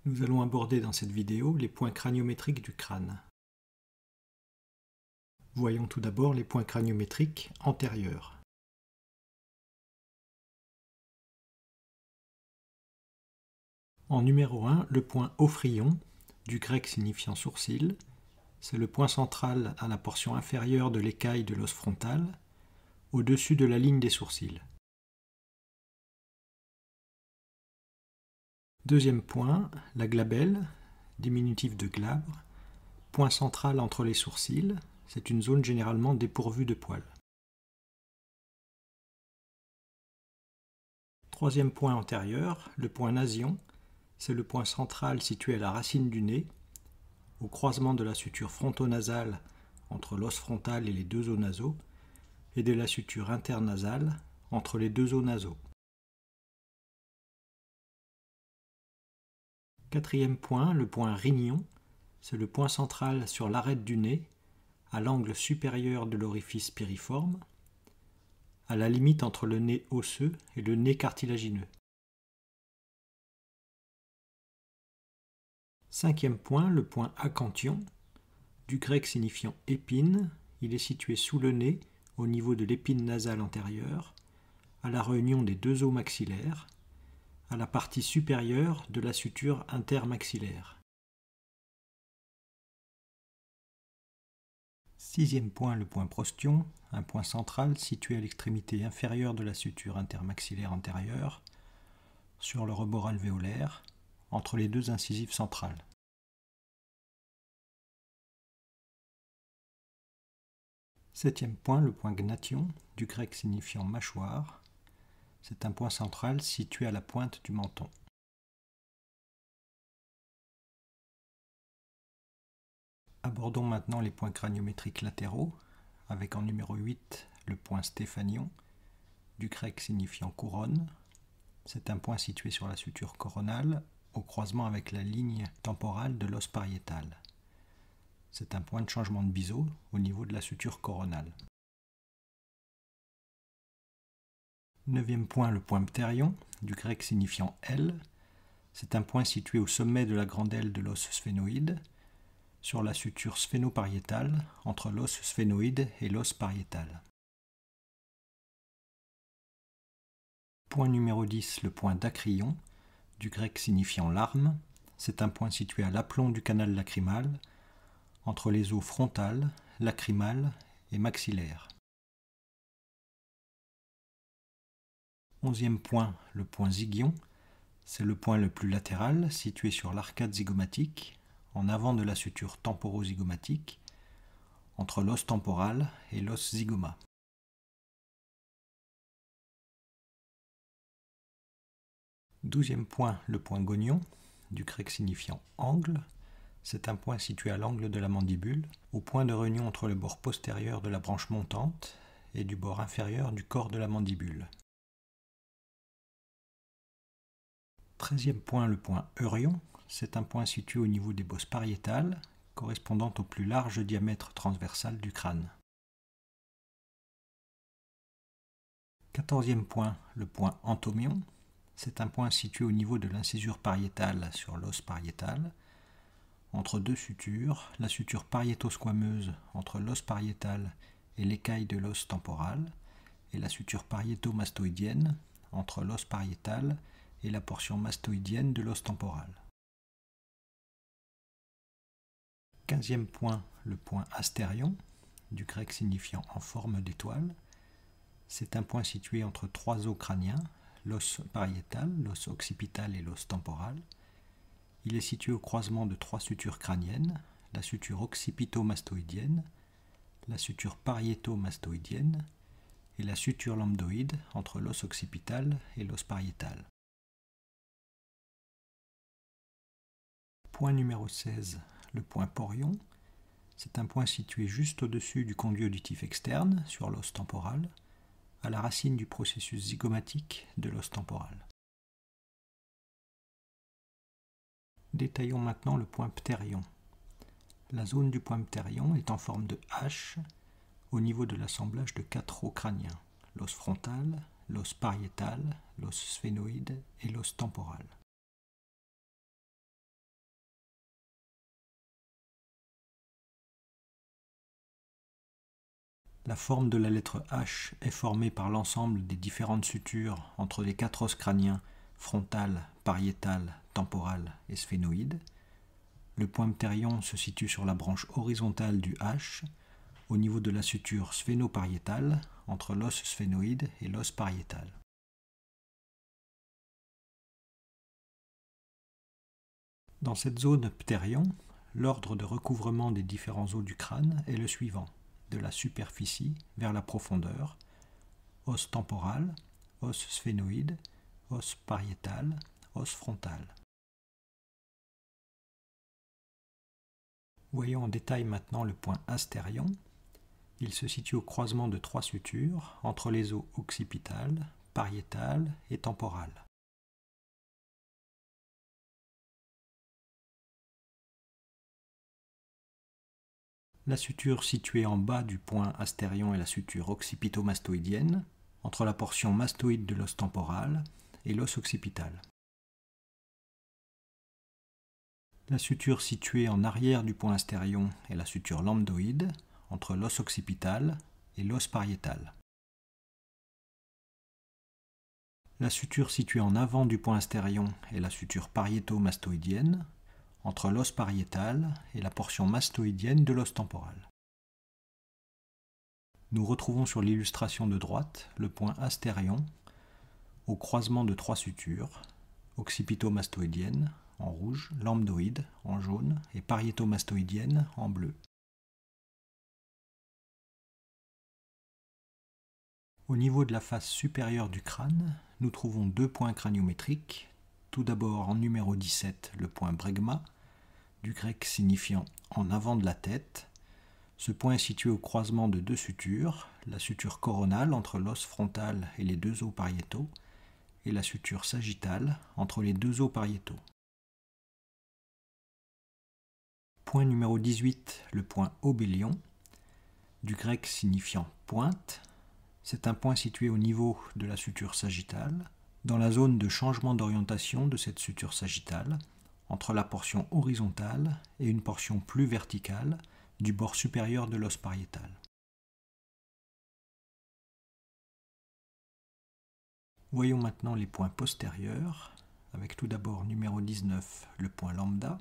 Nous allons aborder dans cette vidéo les points craniométriques du crâne. Voyons tout d'abord les points craniométriques antérieurs. En numéro 1, le point ophryon, du grec signifiant sourcil, c'est le point central à la portion inférieure de l'écaille de l'os frontal, au-dessus de la ligne des sourcils. Deuxième point, la glabelle, diminutif de glabre, point central entre les sourcils, c'est une zone généralement dépourvue de poils. Troisième point antérieur, le point nasion, c'est le point central situé à la racine du nez, au croisement de la suture frontonasale entre l'os frontal et les deux os nasaux, et de la suture internasale entre les deux os nasaux. Quatrième point, le point rhignon, c'est le point central sur l'arête du nez, à l'angle supérieur de l'orifice piriforme, à la limite entre le nez osseux et le nez cartilagineux. Cinquième point, le point acanthion, du grec signifiant épine, il est situé sous le nez, au niveau de l'épine nasale antérieure, à la réunion des deux os maxillaires, à la partie supérieure de la suture intermaxillaire. Sixième point, le point prostion, un point central situé à l'extrémité inférieure de la suture intermaxillaire antérieure, sur le rebord alvéolaire, entre les deux incisives centrales. Septième point, le point gnathion, du grec signifiant mâchoire, c'est un point central situé à la pointe du menton. Abordons maintenant les points craniométriques latéraux, avec en numéro 8 le point stéphanion, du grec signifiant couronne. C'est un point situé sur la suture coronale, au croisement avec la ligne temporale de l'os pariétal. C'est un point de changement de biseau au niveau de la suture coronale. Neuvième point, le point ptérion, du grec signifiant aile. C'est un point situé au sommet de la grande aile de l'os sphénoïde, sur la suture sphénopariétale, entre l'os sphénoïde et l'os pariétal. Point numéro 10, le point dacryon, du grec signifiant larme. C'est un point situé à l'aplomb du canal lacrymal, entre les os frontal, lacrymal et maxillaire. Onzième point, le point zygion, c'est le point le plus latéral, situé sur l'arcade zygomatique, en avant de la suture temporo-zygomatique, entre l'os temporal et l'os zygoma. Douzième point, le point gonion, du grec signifiant angle. C'est un point situé à l'angle de la mandibule, au point de réunion entre le bord postérieur de la branche montante et du bord inférieur du corps de la mandibule. 13e point, le point eurion. C'est un point situé au niveau des bosses pariétales, correspondant au plus large diamètre transversal du crâne. 14e point, le point entomion. C'est un point situé au niveau de l'incisure pariétale sur l'os pariétal, entre deux sutures, la suture pariéto-squameuse entre l'os pariétal et l'écaille de l'os temporal, et la suture pariéto-mastoïdienne entre l'os pariétal et la portion mastoïdienne de l'os temporal. 15e point, le point astérion, du grec signifiant en forme d'étoile. C'est un point situé entre trois os crâniens, l'os pariétal, l'os occipital et l'os temporal. Il est situé au croisement de trois sutures crâniennes, la suture occipito-mastoïdienne, la suture pariéto-mastoïdienne et la suture lambdoïde entre l'os occipital et l'os pariétal. Point numéro 16, le point porion. C'est un point situé juste au-dessus du conduit auditif externe, sur l'os temporal, à la racine du processus zygomatique de l'os temporal. Détaillons maintenant le point ptérion. La zone du point ptérion est en forme de H au niveau de l'assemblage de quatre os crâniens, l'os frontal, l'os pariétal, l'os sphénoïde et l'os temporal. La forme de la lettre H est formée par l'ensemble des différentes sutures entre les 4 os crâniens frontal, pariétal, temporal et sphénoïde. Le point ptérion se situe sur la branche horizontale du H, au niveau de la suture sphénopariétale, entre l'os sphénoïde et l'os pariétal. Dans cette zone ptérion, l'ordre de recouvrement des différents os du crâne est le suivant, de la superficie vers la profondeur: os temporal, os sphénoïde, os pariétal, os frontal. Voyons en détail maintenant le point astérion. Il se situe au croisement de 3 sutures entre les os occipital, pariétal et temporal. La suture située en bas du point astérion est la suture occipito-mastoïdienne, entre la portion mastoïde de l'os temporal et l'os occipital. La suture située en arrière du point astérion est la suture lambdoïde, entre l'os occipital et l'os pariétal. La suture située en avant du point astérion est la suture pariéto-mastoïdienne, entre l'os pariétal et la portion mastoïdienne de l'os temporal. Nous retrouvons sur l'illustration de droite le point astérion au croisement de 3 sutures, occipito-mastoïdienne en rouge, lambdoïde en jaune et pariéto-mastoïdienne en bleu. Au niveau de la face supérieure du crâne, nous trouvons 2 points craniométriques. Tout d'abord en numéro 17, le point bregma, du grec signifiant en avant de la tête. Ce point est situé au croisement de 2 sutures, la suture coronale entre l'os frontal et les 2 os pariétaux, et la suture sagittale entre les 2 os pariétaux. Point numéro 18, le point obélion, du grec signifiant pointe. C'est un point situé au niveau de la suture sagittale, dans la zone de changement d'orientation de cette suture sagittale, entre la portion horizontale et une portion plus verticale du bord supérieur de l'os pariétal. Voyons maintenant les points postérieurs, avec tout d'abord numéro 19, le point lambda,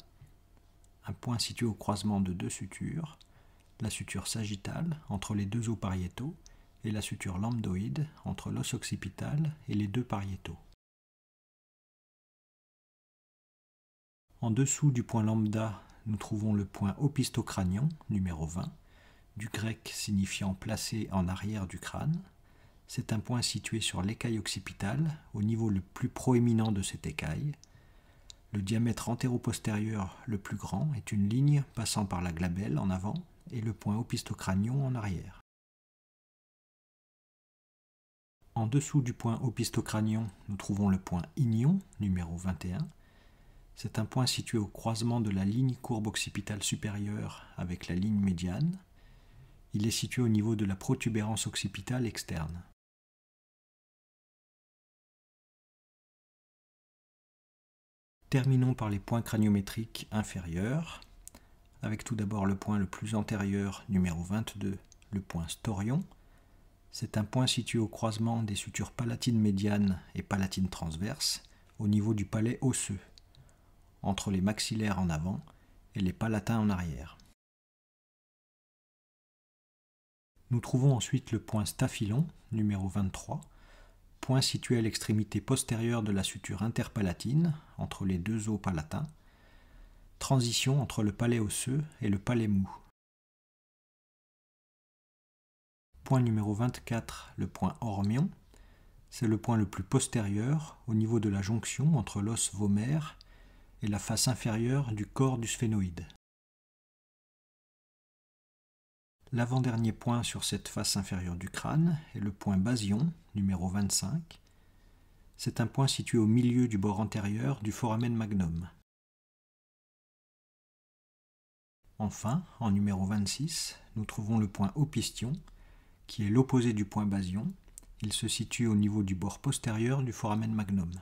un point situé au croisement de 2 sutures, la suture sagittale entre les 2 os pariétaux et la suture lambdoïde entre l'os occipital et les 2 pariétaux. En dessous du point lambda, nous trouvons le point opistocranion, numéro 20, du grec signifiant placé en arrière du crâne. C'est un point situé sur l'écaille occipitale, au niveau le plus proéminent de cette écaille. Le diamètre antéro-postérieur le plus grand est une ligne passant par la glabelle en avant et le point opistocranion en arrière. En dessous du point opistocranion, nous trouvons le point ignon, numéro 21. C'est un point situé au croisement de la ligne courbe occipitale supérieure avec la ligne médiane. Il est situé au niveau de la protubérance occipitale externe. Terminons par les points craniométriques inférieurs, avec tout d'abord le point le plus antérieur, numéro 22, le point storion. C'est un point situé au croisement des sutures palatine médiane et palatine transverse, au niveau du palais osseux, entre les maxillaires en avant et les palatins en arrière. Nous trouvons ensuite le point staphylon, numéro 23, point situé à l'extrémité postérieure de la suture interpalatine, entre les 2 os palatins, transition entre le palais osseux et le palais mou. Point numéro 24, le point hormion, c'est le point le plus postérieur au niveau de la jonction entre l'os vomaire et la face inférieure du corps du sphénoïde. L'avant-dernier point sur cette face inférieure du crâne est le point basion, numéro 25. C'est un point situé au milieu du bord antérieur du foramen magnum. Enfin, en numéro 26, nous trouvons le point opistion, qui est l'opposé du point basion. Il se situe au niveau du bord postérieur du foramen magnum.